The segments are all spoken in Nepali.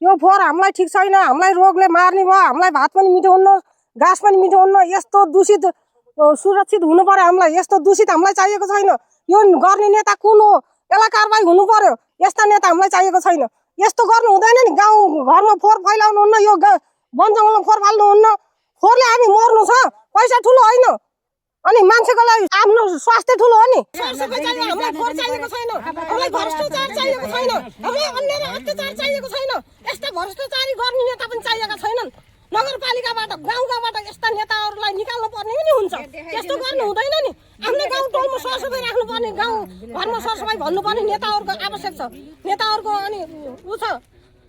यो फोहोर हामीलाई ठिक छैन। हामीलाई रोगले मार्ने भयो। हामीलाई भात पनि मिठो हुन्न, घाँस पनि मिठो हुन्न। यस्तो दूषित सुरक्षित हुनु पर्यो हामीलाई। यस्तो दूषित हामीलाई चाहिएको छैन। यो गर्ने नेता कुन हो? यसलाई कारबाही हुनु पर्यो। यस्ता नेता हामीलाई चाहिएको छैन। यस्तो गर्नु हुँदैन नि। गाउँ घरमा फोहोर फैलाउनु हुन्न, यो वन जङ्गलमा फोहोर फाल्नु हुन्न। फोहोरले हामी मर्नु छ, पैसा ठुलो होइन। अनि मान्छेको लागि आफ्नो स्वास्थ्य ठुलो हो नि। सरसफाइ चाहियो, हामीलाई फोहोर चाहिएको छैन। हामीलाई भ्रष्टाचार चाहिएको छैन। हामीलाई अन्याय र अत्याचार चाहिएको छैन। यस्ता भ्रष्टाचारी गर्ने नेता पनि चाहिएका छैनन्। नगरपालिकाबाट गाउँबाट यस्ता नेताहरूलाई निकाल्नु पर्ने नि हुन्छ। त्यस्तो गर्नु हुँदैन नि। आफ्नो गाउँ टोलमा सरसफाइ राख्नुपर्ने, गाउँ घरमा सरसफाइ भन्नुपर्ने नेताहरूको आवश्यक छ। नेताहरूको अनि उ छ।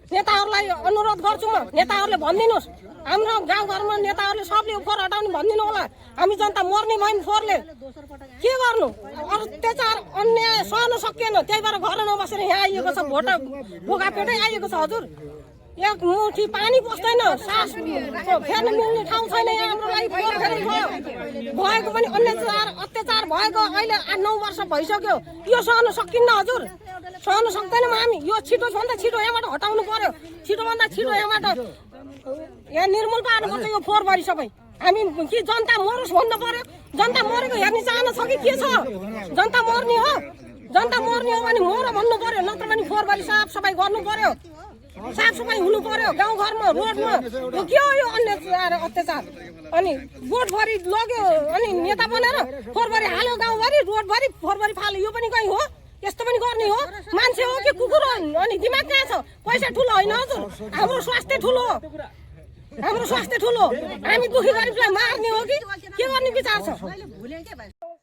नेताहरूलाई अनुरोध गर्छु म, नेताहरूले भनिदिनुहोस् हाम्रो गाउँघरमा नेताहरूले सबले फोहोर हटाउने भनिदिनु होला। हामी जनता मर्ने भयौँ फोहोरले। के गर्नु? अत्याचार अन्याय सहन सकिएन, त्यही भएर घर नबसेर यहाँ आइएको छ। भोका पेटै आइएको छ हजुर। एक मुठी पानी पस्दैन, सास फेर्न मिल्ने ठाउँ छैन यहाँ हाम्रो लागि। फोहोर फेरि भएको पनि अत्याचार भएको अहिले 8-9 वर्ष भइसक्यो। यो सहन सकिन्न हजुर, सहन सक्दैनौँ हामी। यो छिटोभन्दा छिटो यहाँबाट हटाउनु पर्यो। छिटोभन्दा छिटो यहाँबाट यहाँ निर्मूल पार्नुपर्छ यो फोहोरबारी सबै। हामी कि जनता मरोस् भन्नु पर्यो? जनता मरेको हेर्ने चाहना छ कि के छ? जनता मर्ने हो? जनता मर्ने हो भने मर भन्नु पर्यो, नत्र भने फोहोरबारी साफसफाइ गर्नु पर्यो। साफसफाइ हुनु पर्यो गाउँघरमा, रोडमा। यो के हो यो अन्याय अत्याचार? अनि बोटभरि लग्यो अनि नेता बनेर फोहोरबारी हाल्यो, गाउँभरि रोडभरि फोहोरबारी फाल्यो। यो पनि कहीँ हो? यस्तो पनि गर्ने हो? मान्छे हो कि कुकुर हो? अनि दिमाग कहाँ छ? पैसा ठुलो होइन हजुर, हाम्रो स्वास्थ्य ठुलो हो। हाम्रो स्वास्थ्य ठुलो। हामी दुखी गरिबलाई मार्ने हो कि के गर्ने विचार छ?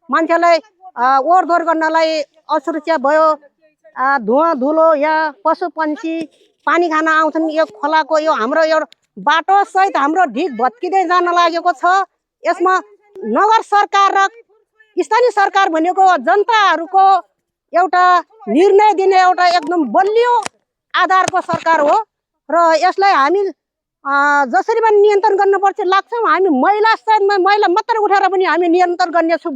मान्छेलाई ओहोरदोहोर गर्नलाई असुरक्षा भयो। धुवा धुलो, यहाँ पशु पन्छी पानी खान आउँछन्। यो खोलाको यो हाम्रो यो बाटो सहित हाम्रो ढिक भत्किँदै जान लागेको छ। यसमा नगर सरकार र स्थानीय सरकार भनेको जनताहरूको एउटा निर्णय दिने एउटा एकदम बलियो आधारको सरकार हो र यसलाई हामी जसरी पनि नियन्त्रण गर्नुपर्छ लाग्छौँ। हामी महिला सहित महिला मात्र उठेर पनि हामी नियन्त्रण गर्नेछौँ।